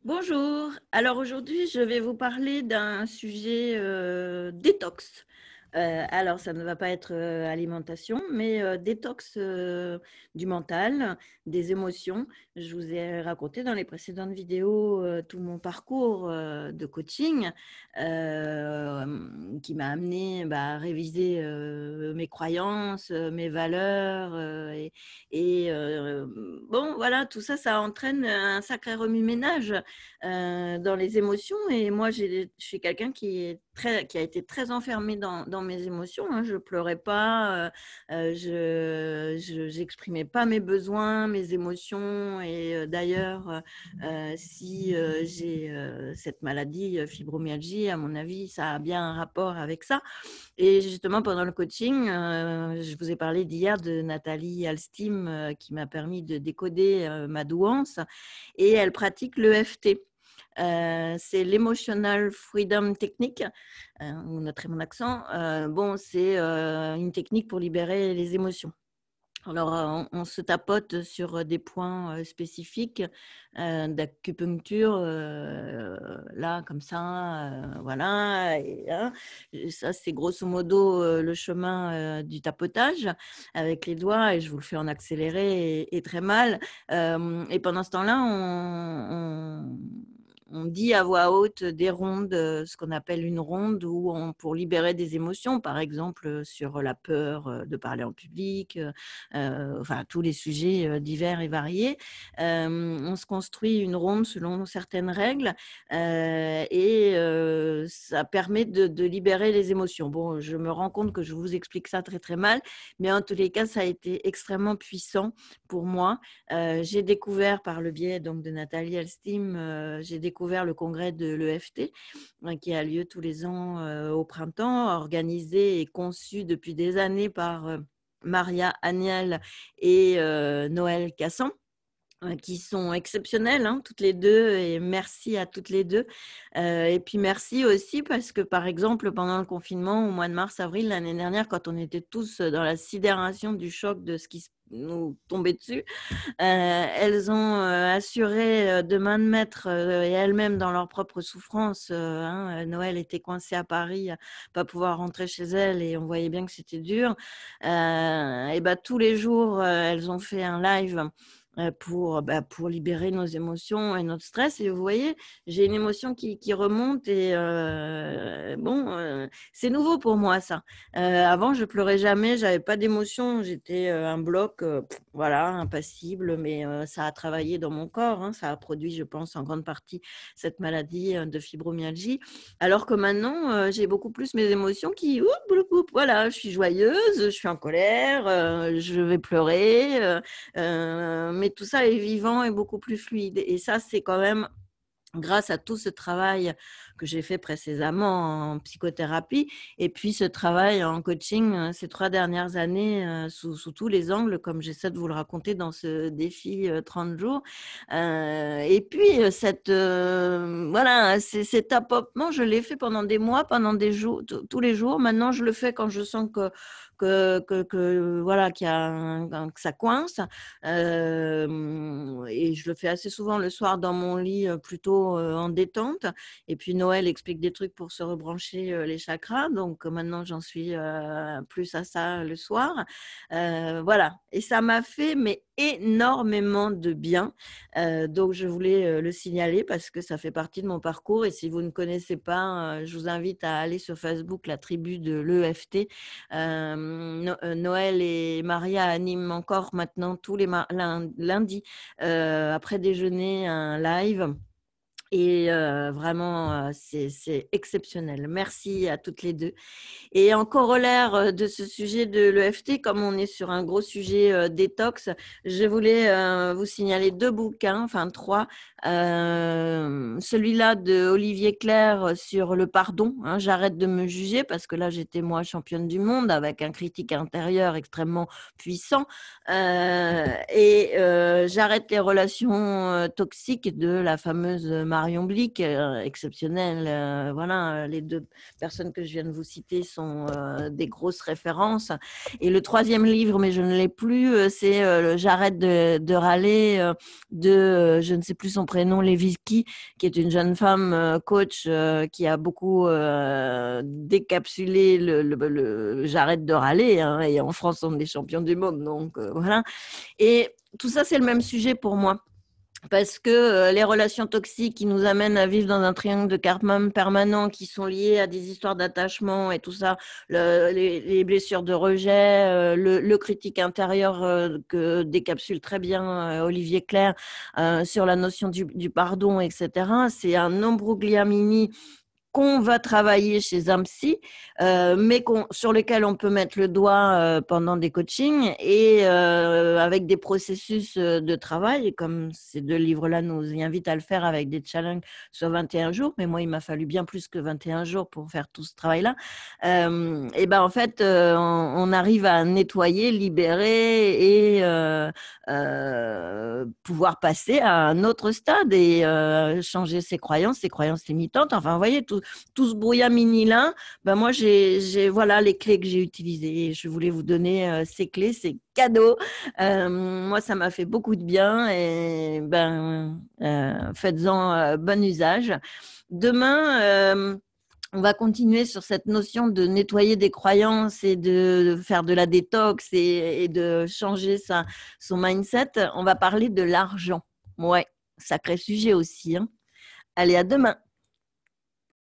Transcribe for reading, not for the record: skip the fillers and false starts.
Bonjour. Alors aujourd'hui, je vais vous parler d'un sujet détox. Alors, ça ne va pas être alimentation, mais détox du mental, des émotions. Je vous ai raconté dans les précédentes vidéos tout mon parcours de coaching qui m'a amené à réviser mes croyances, mes valeurs. Bon, voilà, tout ça, ça entraîne un sacré remue-ménage dans les émotions. Et moi, je suis quelqu'un qui a été très enfermé dans mes émotions. Hein. Je pleurais pas, j'exprimais pas mes besoins, mes émotions. Et d'ailleurs, si j'ai cette maladie, fibromyalgie, à mon avis, ça a bien un rapport avec ça. Et justement, pendant le coaching, je vous ai parlé d'hier de Nathalie Alstim qui m'a permis de décoder ma douance, et elle pratique l'EFT. C'est l'Emotional Freedom Technique, vous noterez mon accent. Bon, c'est une technique pour libérer les émotions. Alors, on se tapote sur des points spécifiques d'acupuncture, là, comme ça, voilà. Et ça, c'est grosso modo le chemin du tapotage avec les doigts, et je vous le fais en accéléré et très mal. Et pendant ce temps-là, on dit à voix haute des rondes, ce qu'on appelle une ronde, pour libérer des émotions, par exemple sur la peur de parler en public, enfin tous les sujets divers et variés. On se construit une ronde selon certaines règles et ça permet de libérer les émotions. Bon, je me rends compte que je vous explique ça très très mal, mais en tous les cas, ça a été extrêmement puissant pour moi. J'ai découvert par le biais donc de Nathalie Alstim, j'ai découvert le congrès de l'EFT qui a lieu tous les ans au printemps, organisé et conçu depuis des années par Maria Agnel et Noël Cassan, qui sont exceptionnelles, hein, toutes les deux, et merci à toutes les deux. Et puis merci aussi parce que, par exemple, pendant le confinement, au mois de mars-avril l'année dernière, quand on était tous dans la sidération du choc de ce qui nous tombait dessus, elles ont assuré de main de maître et elles-mêmes dans leur propre souffrance. Hein, Noël était coincée à Paris, pas pouvoir rentrer chez elle, et on voyait bien que c'était dur. Et tous les jours, elles ont fait un live pour libérer nos émotions et notre stress. Et vous voyez, j'ai une émotion qui remonte, et c'est nouveau pour moi ça. Avant, je pleurais jamais, j'avais pas d'émotion, j'étais un bloc, voilà, impassible, mais ça a travaillé dans mon corps, hein, ça a produit, je pense, en grande partie cette maladie de fibromyalgie. Alors que maintenant, j'ai beaucoup plus mes émotions qui, voilà, je suis joyeuse, je suis en colère, je vais pleurer. Mais tout ça est vivant et beaucoup plus fluide. Et ça, c'est quand même grâce à tout ce travail que j'ai fait précédemment en psychothérapie, et puis ce travail en coaching ces 3 dernières années sous tous les angles, comme j'essaie de vous le raconter dans ce défi 30 jours. Et puis voilà, cet apopement, je l'ai fait pendant des mois, pendant des jours, tous les jours. Maintenant, je le fais quand je sens voilà, que ça coince. Et je le fais assez souvent le soir dans mon lit, plutôt en détente. Et puis Noël explique des trucs pour se rebrancher les chakras. Donc maintenant, j'en suis plus à ça le soir. Voilà. Et ça m'a fait mais énormément de bien. Donc je voulais le signaler parce que ça fait partie de mon parcours. Et si vous ne connaissez pas, je vous invite à aller sur Facebook, la tribu de l'EFT. Noël et Maria animent encore maintenant tous les lundis après déjeuner un live. Et vraiment, c'est exceptionnel. Merci à toutes les deux. Et en corollaire de ce sujet de l'EFT, comme on est sur un gros sujet détox, je voulais vous signaler 2 bouquins, enfin 3. Celui-là de Olivier Clerc sur le pardon, hein, j'arrête de me juger, parce que là j'étais moi championne du monde avec un critique intérieur extrêmement puissant, et j'arrête les relations toxiques de la fameuse Marion Blick, exceptionnelle. Voilà, les deux personnes que je viens de vous citer sont des grosses références. Et le troisième livre, mais je ne l'ai plus, c'est J'arrête de râler je ne sais plus son prénom, Levinsky, qui est une jeune femme coach qui a beaucoup décapsulé J'arrête de râler. Hein, et en France, on est champions du monde. Donc voilà. Et tout ça, c'est le même sujet pour moi. Parce que les relations toxiques qui nous amènent à vivre dans un triangle de karma permanent, qui sont liées à des histoires d'attachement et tout ça, les blessures de rejet, le critique intérieur que décapsule très bien Olivier Clerc sur la notion du pardon, etc. C'est un imbrogliamini qu'on va travailler chez un psy, mais sur lequel on peut mettre le doigt pendant des coachings et avec des processus de travail, comme ces deux livres-là nous y invitent à le faire avec des challenges sur 21 jours, mais moi, il m'a fallu bien plus que 21 jours pour faire tout ce travail-là. Et ben en fait, on arrive à nettoyer, libérer et pouvoir passer à un autre stade et changer ses croyances limitantes. Enfin, vous voyez, tout ce brouillamini-là, ben moi, j'ai voilà les clés que j'ai utilisées. Et je voulais vous donner ces clés, ces cadeaux. Moi, ça m'a fait beaucoup de bien et faites-en bon usage. Demain, on va continuer sur cette notion de nettoyer des croyances et de faire de la détox et de changer son mindset. On va parler de l'argent. Ouais, sacré sujet aussi. Hein. Allez, à demain.